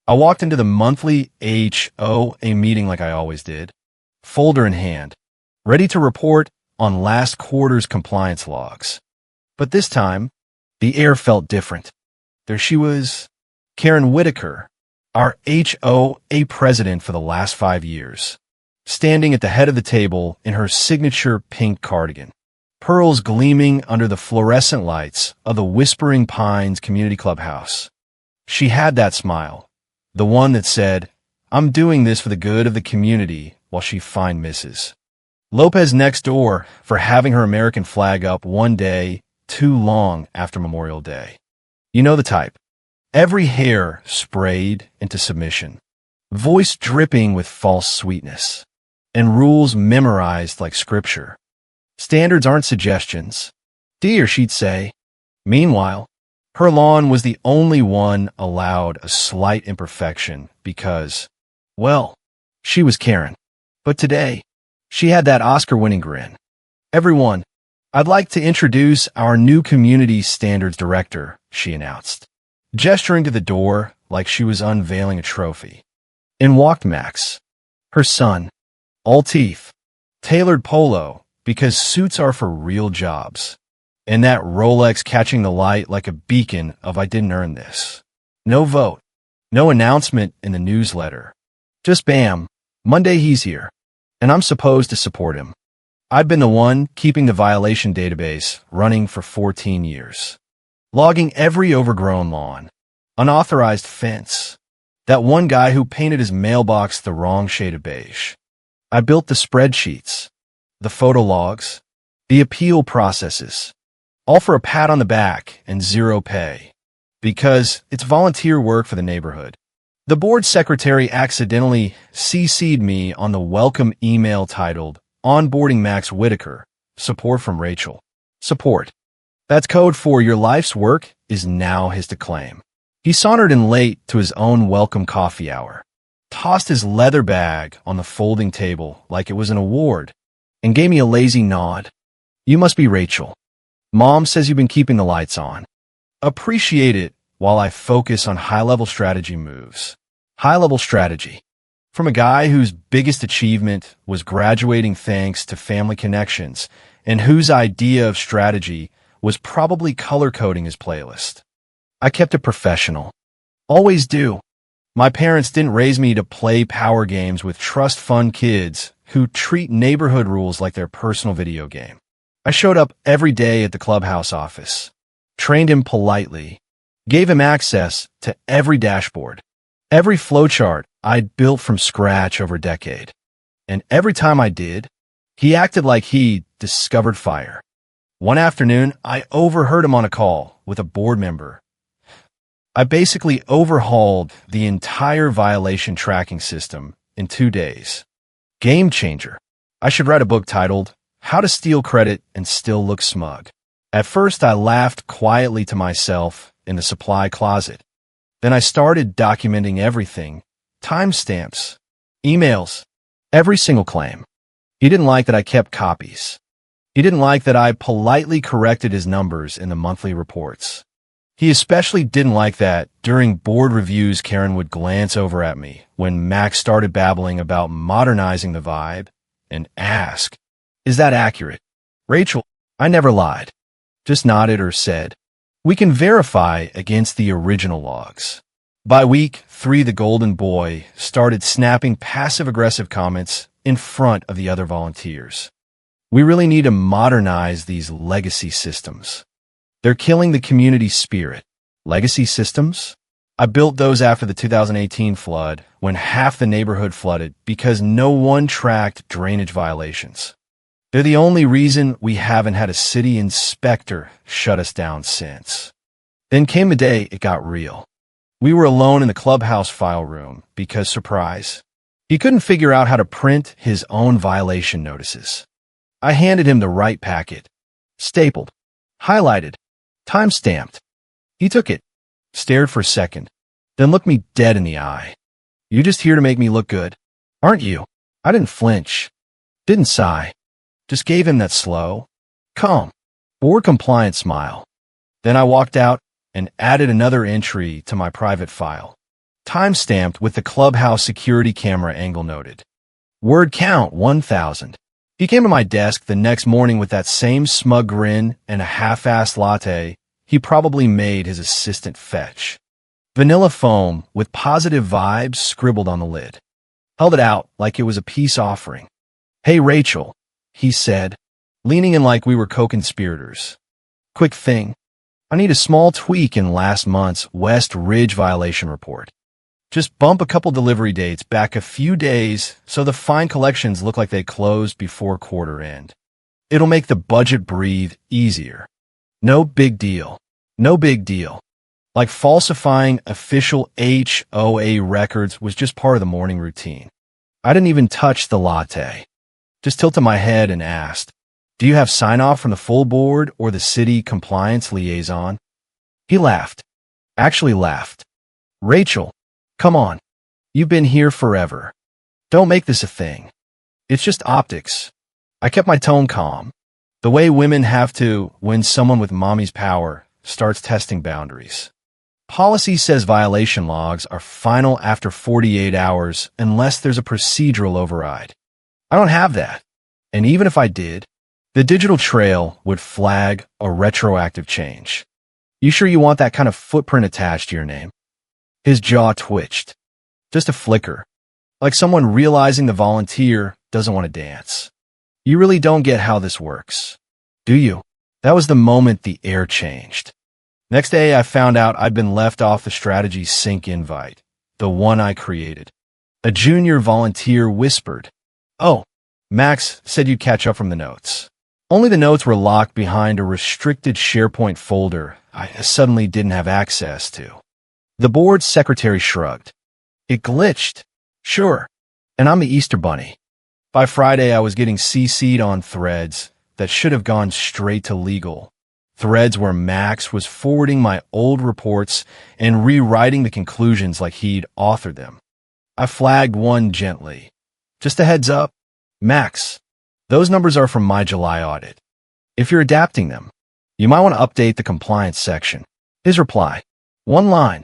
I walked into the monthly HOA meeting like I always did, folder in hand, ready to report on last quarter's compliance logs. But this time, the air felt different. There she was, Karen Whitaker, our HOA president for the last 5 years, standing at the head of the table in her signature pink cardigan, pearls gleaming under the fluorescent lights of the Whispering Pines Community Clubhouse. She had that smile, the one that said, "I'm doing this for the good of the community," while she fined Mrs. Lopez next door for having her American flag up one day too long after Memorial Day. You know the type. Every hair sprayed into submission, voice dripping with false sweetness, and rules memorized like scripture. Standards aren't suggestions. Dear, she'd say. Meanwhile, her lawn was the only one allowed a slight imperfection because, well, she was Karen. But today, she had that Oscar-winning grin. "Everyone, I'd like to introduce our new community standards director," she announced, gesturing to the door like she was unveiling a trophy. In walked Max, her son, all teeth, tailored polo, because suits are for real jobs, and that Rolex catching the light like a beacon of "I didn't earn this." No vote, no announcement in the newsletter. Just bam, Monday he's here, and I'm supposed to support him. I've been the one keeping the violation database running for 14 years, logging every overgrown lawn, unauthorized fence, that one guy who painted his mailbox the wrong shade of beige. I built the spreadsheets, the photo logs, the appeal processes, all for a pat on the back and zero pay, because it's volunteer work for the neighborhood. The board secretary accidentally CC'd me on the welcome email titled "Onboarding Max Whitaker, Support from Rachel." Support. That's code for your life's work is now his to claim. He sauntered in late to his own welcome coffee hour, tossed his leather bag on the folding table like it was an award, and gave me a lazy nod. "You must be Rachel. Mom says you've been keeping the lights on." Appreciate it while I focus on high-level strategy moves. High-level strategy. From a guy whose biggest achievement was graduating thanks to family connections and whose idea of strategy was probably color-coding his playlist. I kept it professional. Always do. My parents didn't raise me to play power games with trust fund kids who treat neighborhood rules like their personal video game. I showed up every day at the clubhouse office, trained him politely, gave him access to every dashboard, every flowchart I'd built from scratch over a decade. And every time I did, he acted like he discovered fire. One afternoon, I overheard him on a call with a board member. I basically overhauled the entire violation tracking system in 2 days. Game changer. I should write a book titled "How to Steal Credit and Still Look Smug." At first, I laughed quietly to myself in the supply closet. Then I started documenting everything. Timestamps, emails, every single claim. He didn't like that I kept copies. He didn't like that I politely corrected his numbers in the monthly reports. He especially didn't like that during board reviews Karen would glance over at me when Max started babbling about modernizing the vibe and ask, "Is that accurate?" "Rachel, I never lied." Just nodded or said, "We can verify against the original logs." By week 3, the golden boy started snapping passive-aggressive comments in front of the other volunteers. "We really need to modernize these legacy systems. They're killing the community spirit." Legacy systems? I built those after the 2018 flood when half the neighborhood flooded because no one tracked drainage violations. They're the only reason we haven't had a city inspector shut us down since. Then came the day it got real. We were alone in the clubhouse file room because, surprise, he couldn't figure out how to print his own violation notices. I handed him the right packet, stapled, highlighted, time-stamped. He took it, stared for a second, then looked me dead in the eye. "You just here to make me look good, aren't you?" I didn't flinch, didn't sigh, just gave him that slow, calm, board-compliant smile. Then I walked out and added another entry to my private file. time-stamped with the clubhouse security camera angle noted. Word count 1,000. He came to my desk the next morning with that same smug grin and a half-assed latte he probably made his assistant fetch. Vanilla foam with positive vibes scribbled on the lid. Held it out like it was a peace offering. "Hey, Rachel," he said, leaning in like we were co-conspirators. "Quick thing. I need a small tweak in last month's West Ridge violation report. Just bump a couple delivery dates back a few days so the fine collections look like they closed before quarter end. It'll make the budget breathe easier. No big deal. No big deal. Like falsifying official HOA records was just part of the morning routine. I didn't even touch the latte. Just tilted my head and asked, "Do you have sign-off from the full board or the city compliance liaison?" He laughed. Actually laughed. "Rachel, come on. You've been here forever. Don't make this a thing. It's just optics." I kept my tone calm, the way women have to when someone with mommy's power starts testing boundaries. Policy says violation logs are final after 48 hours unless there's a procedural override. I don't have that. And even if I did, the digital trail would flag a retroactive change. "You sure you want that kind of footprint attached to your name?" His jaw twitched. Just a flicker, like someone realizing the volunteer doesn't want to dance. "You really don't get how this works, do you?" That was the moment the air changed. Next day, I found out I'd been left off the strategy sync invite, the one I created. A junior volunteer whispered, "Oh, Max said you'd catch up from the notes." Only the notes were locked behind a restricted SharePoint folder I suddenly didn't have access to. The board secretary shrugged. "It glitched. Sure. And I'm the Easter Bunny." By Friday, I was getting CC'd on threads that should have gone straight to legal. Threads where Max was forwarding my old reports and rewriting the conclusions like he'd authored them. I flagged one gently. "Just a heads up, Max, those numbers are from my July audit. If you're adapting them, you might want to update the compliance section." His reply, one line,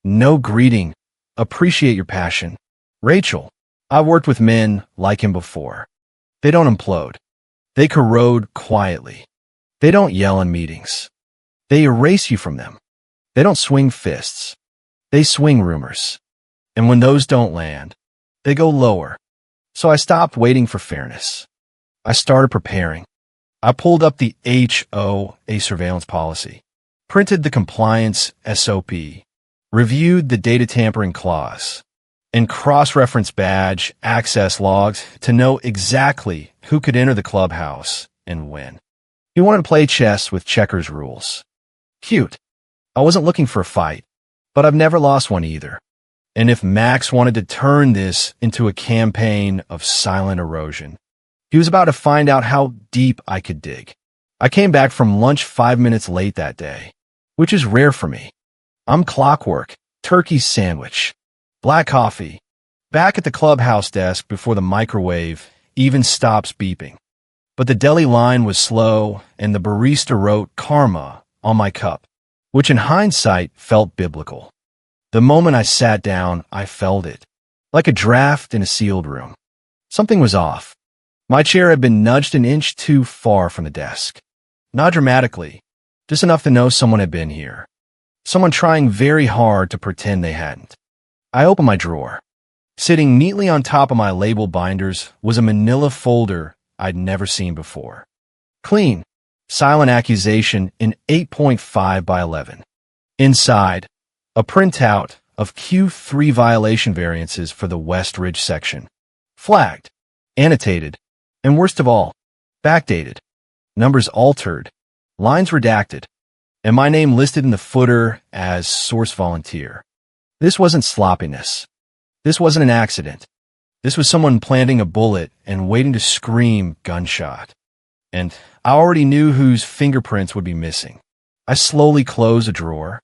no greeting, "Appreciate your passion. Rachel, I've worked with men like him before. They don't implode. They corrode quietly. They don't yell in meetings. They erase you from them. They don't swing fists. They swing rumors. And when those don't land, they go lower." So I stopped waiting for fairness. I started preparing. I pulled up the HOA surveillance policy, printed the compliance SOP, reviewed the data tampering clause, and cross-reference badge access logs to know exactly who could enter the clubhouse and when. He wanted to play chess with checkers rules. Cute. I wasn't looking for a fight, but I've never lost one either. And if Max wanted to turn this into a campaign of silent erosion, he was about to find out how deep I could dig. I came back from lunch 5 minutes late that day, which is rare for me. I'm clockwork, turkey sandwich, black coffee, back at the clubhouse desk before the microwave even stops beeping. But the deli line was slow, and the barista wrote karma on my cup, which in hindsight felt biblical. The moment I sat down, I felt it, like a draft in a sealed room. Something was off. My chair had been nudged an inch too far from the desk. Not dramatically, just enough to know someone had been here. Someone trying very hard to pretend they hadn't. I opened my drawer. Sitting neatly on top of my label binders was a manila folder I'd never seen before. Clean, silent accusation in 8.5 by 11. Inside, a printout of Q3 violation variances for the West Ridge section. Flagged, annotated, and worst of all, backdated. Numbers altered, lines redacted, and my name listed in the footer as source volunteer. This wasn't sloppiness. This wasn't an accident. This was someone planting a bullet and waiting to scream gunshot. And I already knew whose fingerprints would be missing. I slowly closed a drawer,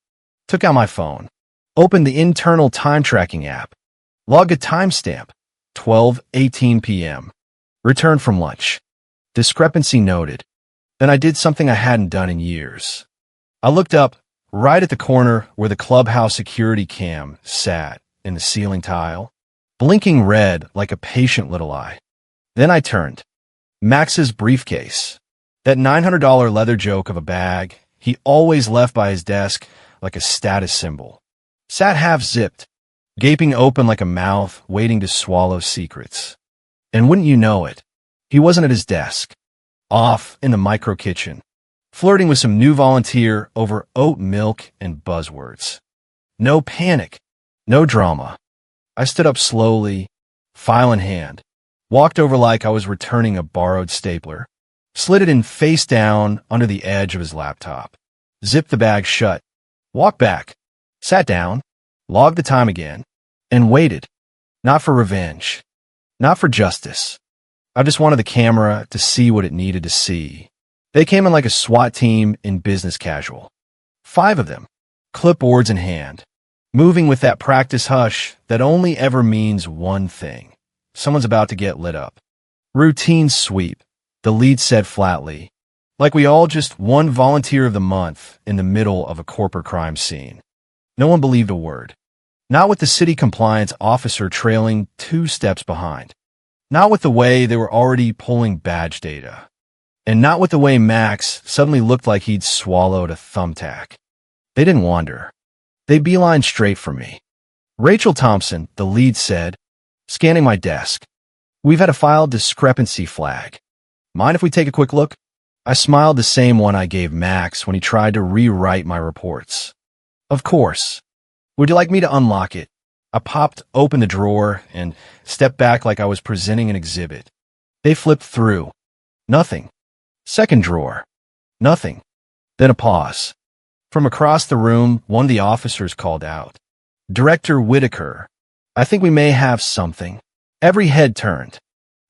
took out my phone, opened the internal time tracking app, logged a timestamp, 12:18 p.m., returned from lunch. Discrepancy noted. Then I did something I hadn't done in years. I looked up right at the corner where the clubhouse security cam sat in the ceiling tile, blinking red like a patient little eye. Then I turned. Max's briefcase. That $900 leather joke of a bag he always left by his desk like a status symbol. Sat half-zipped, gaping open like a mouth waiting to swallow secrets. And wouldn't you know it, he wasn't at his desk. Off in the micro kitchen, flirting with some new volunteer over oat milk and buzzwords. No panic, no drama. I stood up slowly, file in hand, walked over like I was returning a borrowed stapler, slid it in face down under the edge of his laptop, zipped the bag shut, walked back, sat down, logged the time again, and waited. Not for revenge, not for justice. I just wanted the camera to see what it needed to see. They came in like a SWAT team in business casual. 5 of them, clipboards in hand, moving with that practice hush that only ever means one thing. Someone's about to get lit up. Routine sweep, the lead said flatly, like we all just won volunteer of the month in the middle of a corporate crime scene. No one believed a word. Not with the city compliance officer trailing 2 steps behind. Not with the way they were already pulling badge data. And not with the way Max suddenly looked like he'd swallowed a thumbtack. They didn't wander. They beelined straight for me. Rachel Thompson, the lead, said, scanning my desk. We've had a file discrepancy flag. Mind if we take a quick look? I smiled the same one I gave Max when he tried to rewrite my reports. Of course. Would you like me to unlock it? I popped open the drawer and stepped back like I was presenting an exhibit. They flipped through. Nothing. Second drawer. Nothing. Then a pause. From across the room, one of the officers called out, Director Whitaker, I think we may have something. Every head turned.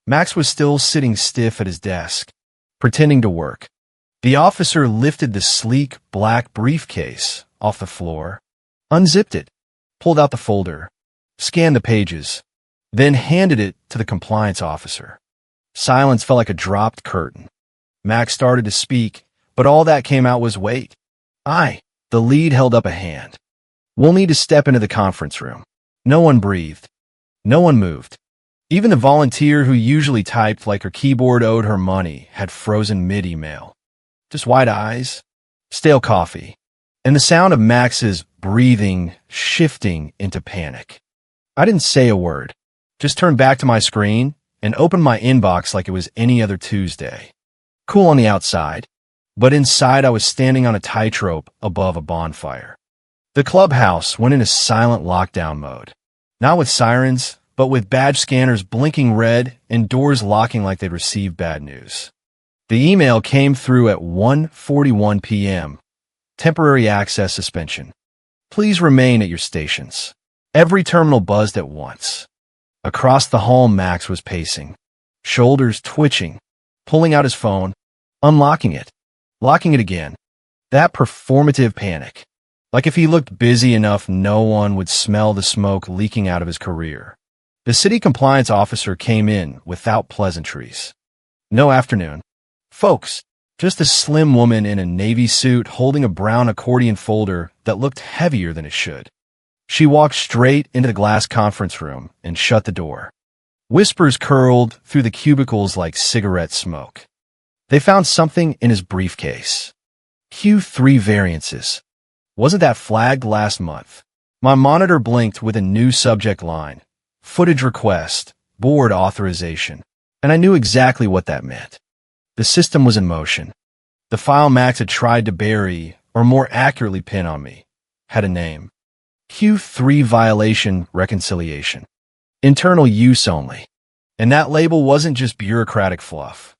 Max was still sitting stiff at his desk, pretending to work. The officer lifted the sleek black briefcase off the floor, unzipped it, pulled out the folder, scanned the pages, then handed it to the compliance officer. Silence felt like a dropped curtain. Max started to speak, but all that came out was wait. The lead held up a hand. We'll need to step into the conference room. No one breathed. No one moved. Even the volunteer who usually typed like her keyboard owed her money had frozen mid-email. Just wide eyes, stale coffee, and the sound of Max's breathing shifting into panic. I didn't say a word, just turned back to my screen and opened my inbox like it was any other Tuesday. Cool on the outside, but inside I was standing on a tightrope above a bonfire. The clubhouse went into silent lockdown mode, not with sirens, but with badge scanners blinking red and doors locking like they'd received bad news. The email came through at 1:41 p.m. Temporary access suspension. Please remain at your stations. Every terminal buzzed at once. Across the hall, Max was pacing, shoulders twitching, pulling out his phone, unlocking it, locking it again. That performative panic. Like if he looked busy enough, no one would smell the smoke leaking out of his career. The city compliance officer came in without pleasantries. No afternoon. Folks, just a slim woman in a navy suit holding a brown accordion folder that looked heavier than it should. She walked straight into the glass conference room and shut the door. Whispers curled through the cubicles like cigarette smoke. They found something in his briefcase. Q3 variances. Wasn't that flagged last month? My monitor blinked with a new subject line. Footage request, board authorization. And I knew exactly what that meant. The system was in motion. The file Max had tried to bury, or more accurately pin on me, had a name. Q3 violation reconciliation. Internal use only. And that label wasn't just bureaucratic fluff.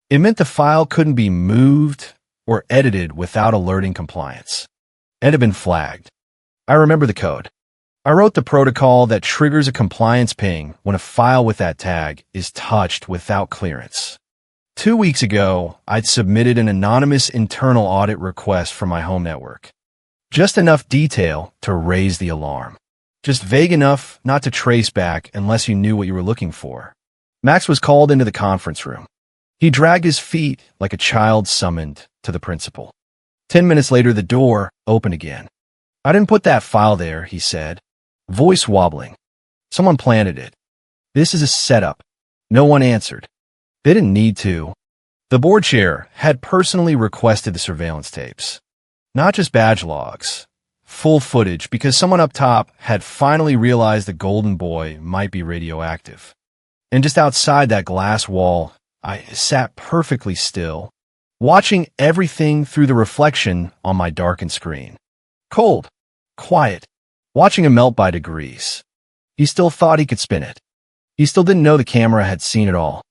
It meant the file couldn't be moved or edited without alerting compliance. It had been flagged. I remember the code. I wrote the protocol that triggers a compliance ping when a file with that tag is touched without clearance. 2 weeks ago, I'd submitted an anonymous internal audit request for my home network. Just enough detail to raise the alarm. Just vague enough not to trace back unless you knew what you were looking for. Max was called into the conference room. He dragged his feet like a child summoned to the principal. 10 minutes later, the door opened again. I didn't put that file there, he said. Voice wobbling. Someone planted it. This is a setup. No one answered. They didn't need to. The board chair had personally requested the surveillance tapes. Not just badge logs. Full footage because someone up top had finally realized the golden boy might be radioactive. And just outside that glass wall, I sat perfectly still, watching everything through the reflection on my darkened screen. Cold. Quiet. Watching him melt by degrees. He still thought he could spin it. He still didn't know the camera had seen it all.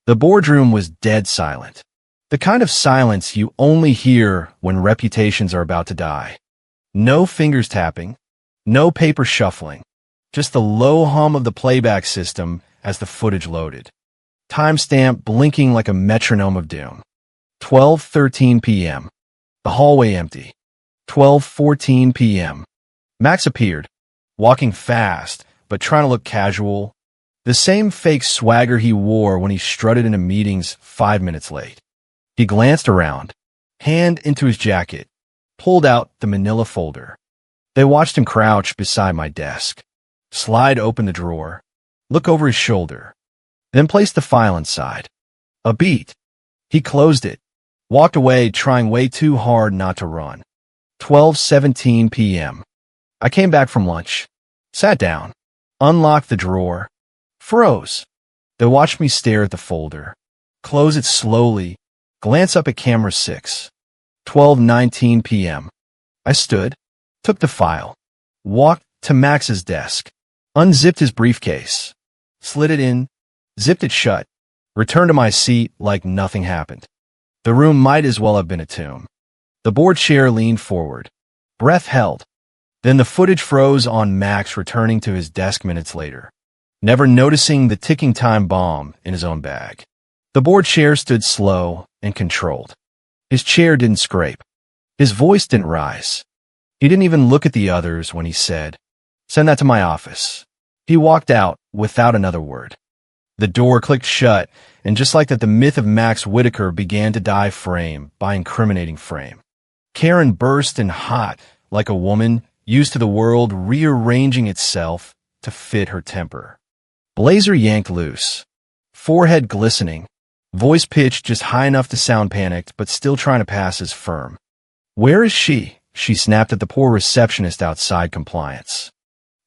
The boardroom was dead silent. The kind of silence you only hear when reputations are about to die. No fingers tapping, no paper shuffling, just the low hum of the playback system as the footage loaded. Timestamp blinking like a metronome of doom. 12:13 p.m. The hallway empty. 12:14 p.m. Max appeared, walking fast, but trying to look casual. The same fake swagger he wore when he strutted into meetings 5 minutes late. He glanced around, hand into his jacket, pulled out the manila folder. They watched him crouch beside my desk, slide open the drawer, look over his shoulder, then place the file inside. A beat. He closed it, walked away trying way too hard not to run. 12:17 p.m. I came back from lunch, sat down, unlocked the drawer, froze. They watched me stare at the folder, close it slowly, glance up at camera 6. 12:19 p.m. I stood, took the file, walked to Max's desk, unzipped his briefcase, slid it in, zipped it shut, returned to my seat like nothing happened. The room might as well have been a tomb. The board chair leaned forward, breath held. Then the footage froze on Max returning to his desk minutes later, never noticing the ticking time bomb in his own bag. The board chair stood slow and controlled. His chair didn't scrape. His voice didn't rise. He didn't even look at the others when he said, "Send that to my office." He walked out without another word. The door clicked shut, and just like that, the myth of Max Whitaker began to die frame by incriminating frame. Karen burst in hot, like a woman used to the world rearranging itself to fit her temper. Blazer yanked loose, forehead glistening, voice pitched just high enough to sound panicked, but still trying to pass as firm. "Where is she?" She snapped at the poor receptionist outside compliance.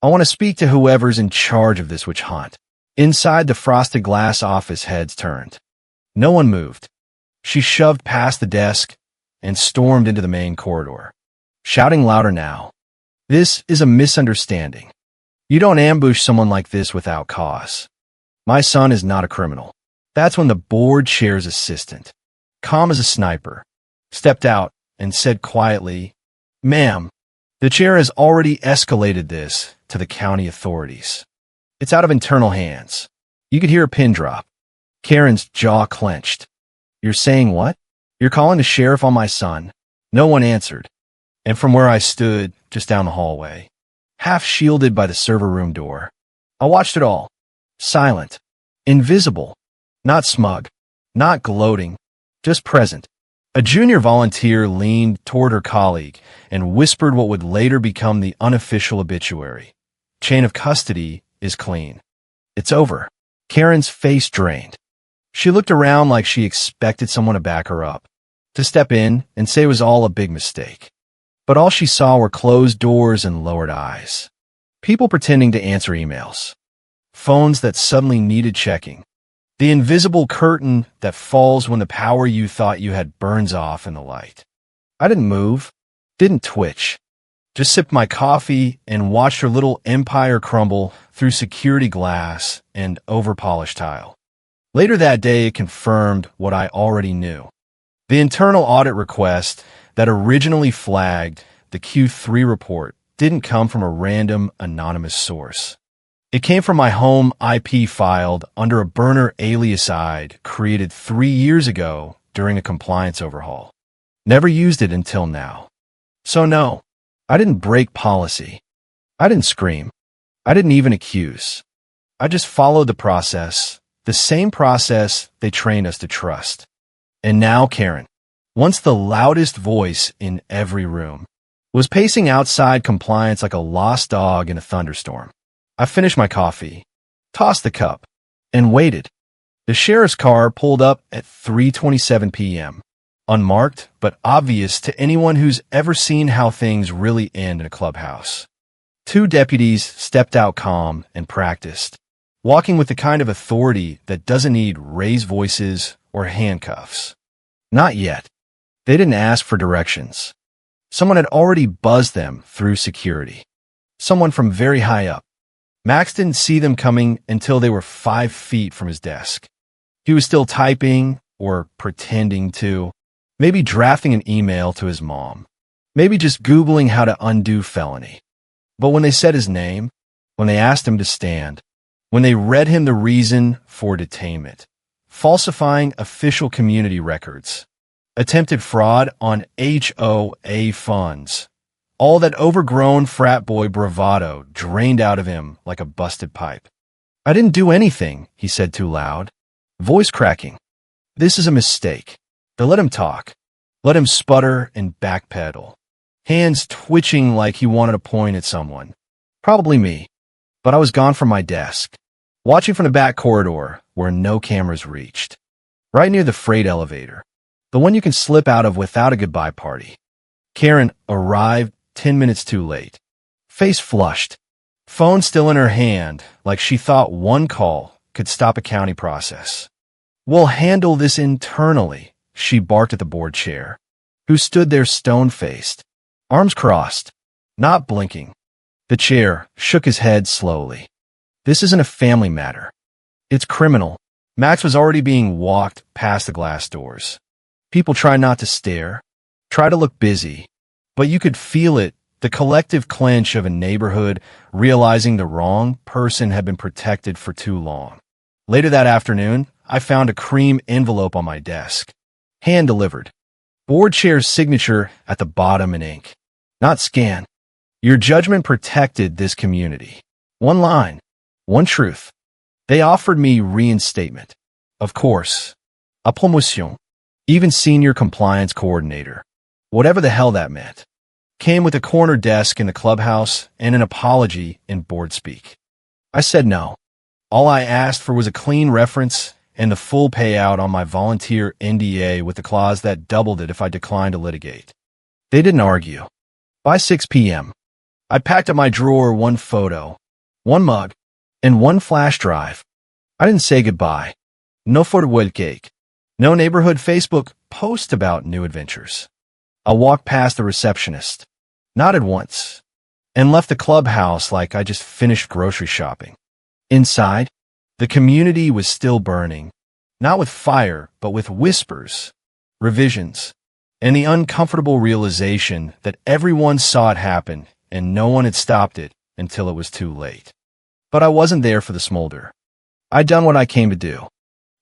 "I want to speak to whoever's in charge of this witch hunt." Inside the frosted glass office, heads turned. No one moved. She shoved past the desk and stormed into the main corridor, shouting louder now. "This is a misunderstanding. You don't ambush someone like this without cause. My son is not a criminal." That's when the board chair's assistant, calm as a sniper, stepped out and said quietly, "Ma'am, the chair has already escalated this to the county authorities. It's out of internal hands." You could hear a pin drop. Karen's jaw clenched. "You're saying what? You're calling the sheriff on my son?" No one answered. And from where I stood, just down the hallway, half shielded by the server room door, I watched it all. Silent. Invisible. Not smug. Not gloating. Just present. A junior volunteer leaned toward her colleague and whispered what would later become the unofficial obituary. "Chain of custody is clean. It's over." Karen's face drained. She looked around like she expected someone to back her up, to step in and say it was all a big mistake. But all she saw were closed doors and lowered eyes. People pretending to answer emails. Phones that suddenly needed checking. The invisible curtain that falls when the power you thought you had burns off in the light. I didn't move, didn't twitch. Just sipped my coffee and watched her little empire crumble through security glass and over-polished tile. Later that day, it confirmed what I already knew. The internal audit request that originally flagged the Q3 report didn't come from a random anonymous source. It came from my home IP filed under a burner alias I'd created 3 years ago during a compliance overhaul. Never used it until now. So no, I didn't break policy. I didn't scream. I didn't even accuse. I just followed the process, the same process they trained us to trust. And now Karen, once the loudest voice in every room, Was pacing outside compliance like a lost dog in a thunderstorm. I finished my coffee, tossed the cup, and waited. The sheriff's car pulled up at 3:27 p.m., unmarked but obvious to anyone who's ever seen how things really end in a clubhouse. Two deputies stepped out calm and practiced, walking with the kind of authority that doesn't need raised voices or handcuffs. Not yet. They didn't ask for directions. Someone had already buzzed them through security. Someone from very high up. Max didn't see them coming until they were 5 feet from his desk. He was still typing, or pretending to, maybe drafting an email to his mom, maybe just Googling how to undo felony. But when they said his name, when they asked him to stand, when they read him the reason for detainment, falsifying official community records, attempted fraud on HOA funds, all that overgrown frat boy bravado drained out of him like a busted pipe. I didn't do anything, he said too loud, voice cracking. This is a mistake. They let him talk, let him sputter and backpedal, hands twitching like he wanted to point at someone. Probably me, but I was gone from my desk, watching from the back corridor where no cameras reached, right near the freight elevator, the one you can slip out of without a goodbye party. Karen arrived 10 minutes too late, face flushed, phone still in her hand like she thought one call could stop a county process. We'll handle this internally, she barked at the board chair, who stood there stone-faced, arms crossed, not blinking. The chair shook his head slowly. This isn't a family matter. It's criminal. Max was already being walked past the glass doors. People try not to stare, try to look busy, but you could feel it, the collective clench of a neighborhood realizing the wrong person had been protected for too long. Later that afternoon, I found a cream envelope on my desk. Hand-delivered. Board chair's signature at the bottom in ink. Not scan. Your judgment protected this community. One line. One truth. They offered me reinstatement. Of course. A promotion. Even senior compliance coordinator. Whatever the hell that meant. Came with a corner desk in the clubhouse and an apology in board speak. I said no. All I asked for was a clean reference and the full payout on my volunteer NDA with the clause that doubled it if I declined to litigate. They didn't argue. By 6 p.m., I packed up my drawer one photo, one mug, and one flash drive. I didn't say goodbye. No farewell cake. No neighborhood Facebook post about new adventures. I walked past the receptionist, nodded once, and left the clubhouse like I just finished grocery shopping. Inside, the community was still burning, not with fire, but with whispers, revisions, and the uncomfortable realization that everyone saw it happen and no one had stopped it until it was too late. But I wasn't there for the smolder. I'd done what I came to do,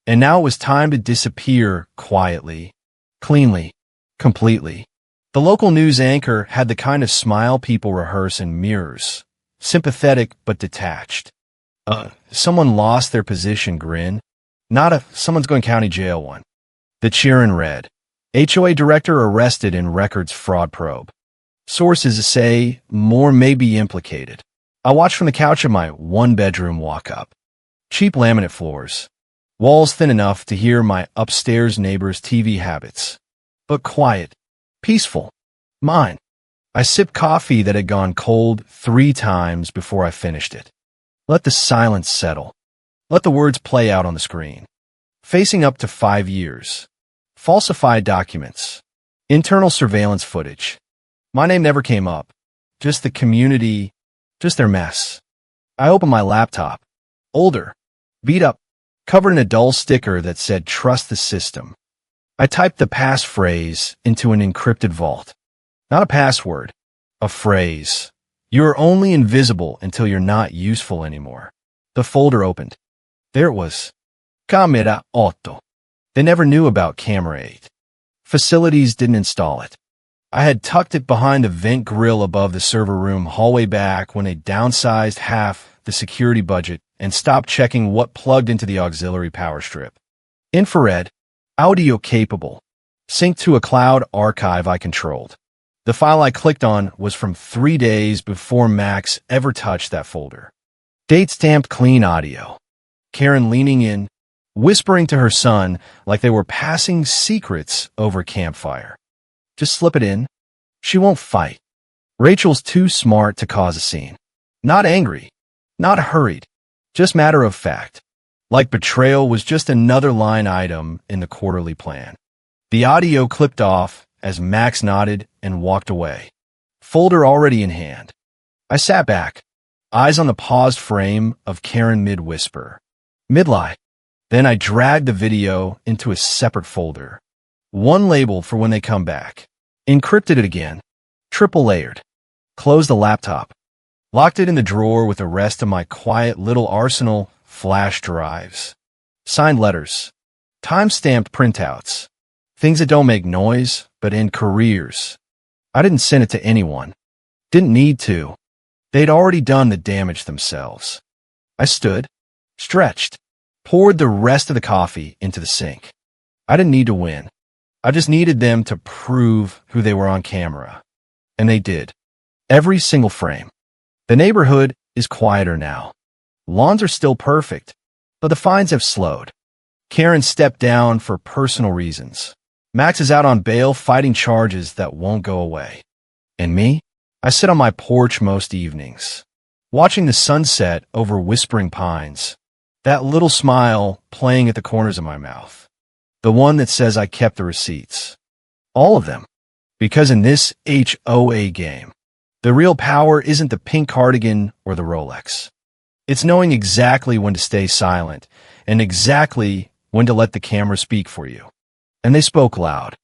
and now it was time to disappear quietly, cleanly, completely. The local news anchor had the kind of smile people rehearse in mirrors, sympathetic but detached. Someone lost their position grin, not a someone's going county jail one. The cheer in red. HOA director arrested in records fraud probe. Sources say more may be implicated. I watched from the couch of my one-bedroom walk-up. Cheap laminate floors. Walls thin enough to hear my upstairs neighbor's TV habits. But quiet. Peaceful. Mine. I sipped coffee that had gone cold 3 times before I finished it. Let the silence settle. Let the words play out on the screen. Facing up to 5 years. Falsified documents. Internal surveillance footage. My name never came up. Just the community, just their mess. I opened my laptop. Older. Beat up. Covered in a dull sticker that said, "Trust the system." I typed the passphrase into an encrypted vault. Not a password. A phrase. You're only invisible until you're not useful anymore. The folder opened. There it was. Camera 8. They never knew about Camera 8. Facilities didn't install it. I had tucked it behind the vent grill above the server room hallway back when they downsized half the security budget and stopped checking what plugged into the auxiliary power strip. Infrared, audio capable, synced to a cloud archive I controlled. The file I clicked on was from 3 days before Max ever touched that folder. Date-stamped clean audio. Karen leaning in, whispering to her son like they were passing secrets over a campfire. Just slip it in. She won't fight. Rachel's too smart to cause a scene. Not angry. Not hurried. Just matter of fact. Like betrayal was just another line item in the quarterly plan. The audio clipped off as Max nodded and walked away. Folder already in hand. I sat back, eyes on the paused frame of Karen mid-whisper. Mid-lie. Then I dragged the video into a separate folder. One label for when they come back. Encrypted it again. Triple layered. Closed the laptop. Locked it in the drawer with the rest of my quiet little arsenal flash drives. Signed letters. Time-stamped printouts. Things that don't make noise, but end careers. I didn't send it to anyone. Didn't need to. They'd already done the damage themselves. I stood, stretched, poured the rest of the coffee into the sink. I didn't need to win. I just needed them to prove who they were on camera. And they did. Every single frame. The neighborhood is quieter now. Lawns are still perfect, but the fines have slowed. Karen stepped down for personal reasons. Max is out on bail fighting charges that won't go away. And me? I sit on my porch most evenings, watching the sunset over whispering pines, that little smile playing at the corners of my mouth. The one that says I kept the receipts. All of them. Because in this HOA game, the real power isn't the pink cardigan or the Rolex. It's knowing exactly when to stay silent and exactly when to let the camera speak for you. And they spoke loud.